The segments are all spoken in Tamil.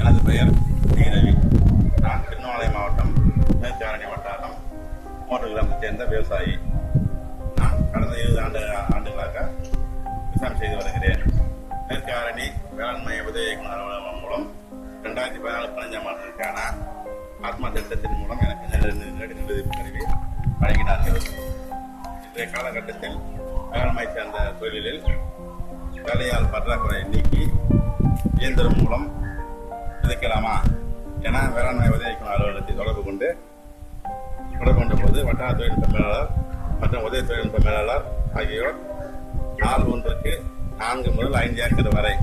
எனது பெயர் டி ரவி. நான் திருவண்ணாமலை மாவட்டம் மேற்காரணி வட்டாரம் மோட்டர் கிராமத்தைச் சேர்ந்த விவசாயி. நான் கடந்த 20 ஆண்டுகளாக விவசாயம் செய்து வருகிறேன். மேற்காரணி வேளாண்மை உதவி இயக்குநர் அலுவலகம் மூலம் 2014-15 ஆண்டிற்கான ஆத்மா திட்டத்தின் மூலம் எனக்கு நெல் விதைப்பு கருவி வழங்கினார்கள். இன்றைய காலகட்டத்தில் வேளாண்மை சார்ந்த தொழிலில் வேலையால் பற்றாக்குறை நீக்கி இயந்திரம் மூலம் விதைக்கலாமா என வேளாண்மை உதவி இயக்குநர் அலுவலகத்தை தொடர்பு கொண்ட போது வட்டார தொழில்நுட்ப மேலாளர் மற்றும் உதவி தொழில்நுட்ப மேலாளர் ஆகியோர் நாள் ஒன்றுக்கு 4 முதல் 5 ஏக்கர் வரை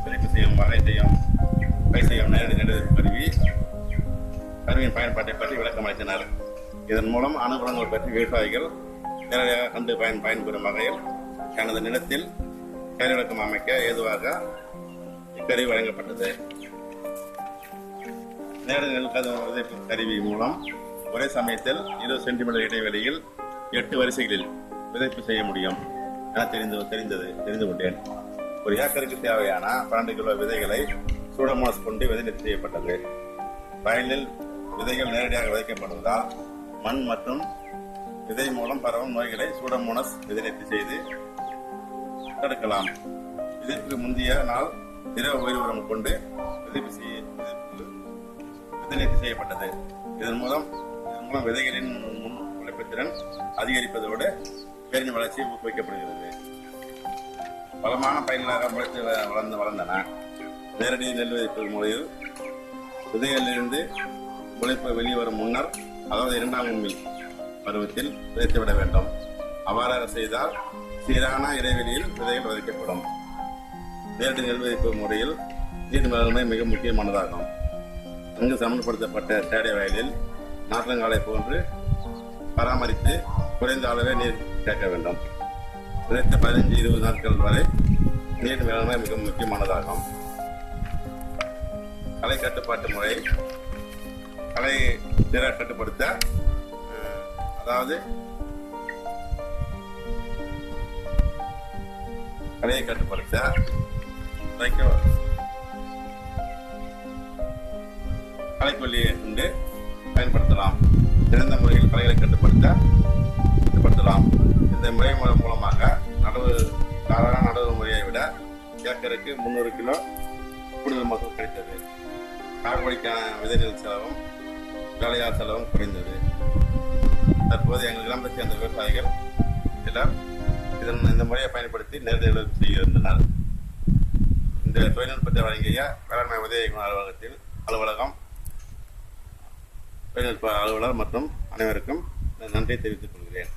விதைப்பு செய்யும் பயிர் செய்யும் நேரடி நெல் கருவியின் பயன்பாட்டை பற்றி விளக்கம் அளித்தனர். இதன் மூலம் அனுகூலங்கள் பற்றி விவசாயிகள் நேரடியாக கண்டு பயன்பெறும் வகையில் எனது நிலத்தில் பயிர் விளக்கம் அமைக்க ஏதுவாக இக்கருவி வழங்கப்பட்டது. நேரடி நெல் விதைப்பு கருவி மூலம் ஒரே சமயத்தில் 20 சென்டிமீட்டர் இடைவெளியில் 8 வரிசைகளில் விதைப்பு செய்ய முடியும் என தெரிந்து கொண்டேன். ஒரு ஏக்கருக்கு தேவையான 12 கிலோ விதைகளை சூடோமோனாஸ் கொண்டு விதை நிறுத்தி செய்யப்பட்டது. வயலில் விதைகள் நேரடியாக விதைக்கப்படுவதால் மண் மற்றும் விதை மூலம் பரவும் நோய்களை சூடோமோனாஸ் விதை நிறுத்தி செய்து தடுக்கலாம். இதற்கு முந்தைய நாள் திரவ உயிர் உரம் கொண்டு விதை நிறுத்தி செய்யப்பட்டது. இதன் மூலம் விதைகளின் முன் உழைப்பு திறன் அதிகரிப்பதோடு பேரின் வளர்ச்சி ஊக்குவிக்கப்படுகிறது. பலமான பயிர்களாக முளைத்து வளர்ந்தன. நேரடி நெல் விதைப்பு முறையில் விதைகளிலிருந்து முளைப்பு வெளிவரும் முன்னர், அதாவது 2ஆம் உண்மை பருவத்தில் விதைத்துவிட வேண்டும். அவ்வாறாக செய்தால் சீரான இடைவெளியில் விதைகள் விதைக்கப்படும். நேரடி நெல் விதைப்பு முறையில் நீர் மேலாண்மை மிக முக்கியமானதாகும். நன்கு சமன்படுத்தப்பட்ட தேடை வயலில் நாற்றங்காலை போன்று பராமரித்து குறைந்த அளவே நீர் கேட்க வேண்டும். விதைத்த 15-20 நாட்கள் வரை நீர் மேலாண்மை மிக முக்கியமானதாகும். களை கட்டுப்பாட்டு முறை களை கட்டுப்படுத்த, அதாவது களையை கட்டுப்படுத்த களைக்கொல்லியை கொண்டு பயன்படுத்தலாம். சிறந்த முறையில் களைகளை கட்டுப்படுத்தலாம். இந்த முறை மூலமாக சாதாரண நடவு முறையை விட ஏக்கருக்கு 300 கிலோ கூடுதல் மகசூல் கிடைத்தது. சாகுபடிக்கான விதை நெல் செலவும் வேலையாள் செலவும் குறைந்தது. தற்போது எங்கள் கிராமத்தைச் சேர்ந்த விவசாயிகள் சிலர் இந்த முறையை பயன்படுத்தி நேரடி விளைவிப்பு செய்கின்றனர். இந்த தொழில்நுட்பத்தை வழங்கிய வேளாண்மை உதவி இயக்குநர் அலுவலகம் தொழில்நுட்ப அலுவலர் மற்றும் அனைவருக்கும் நன்றி தெரிவித்துக் கொள்கிறேன்.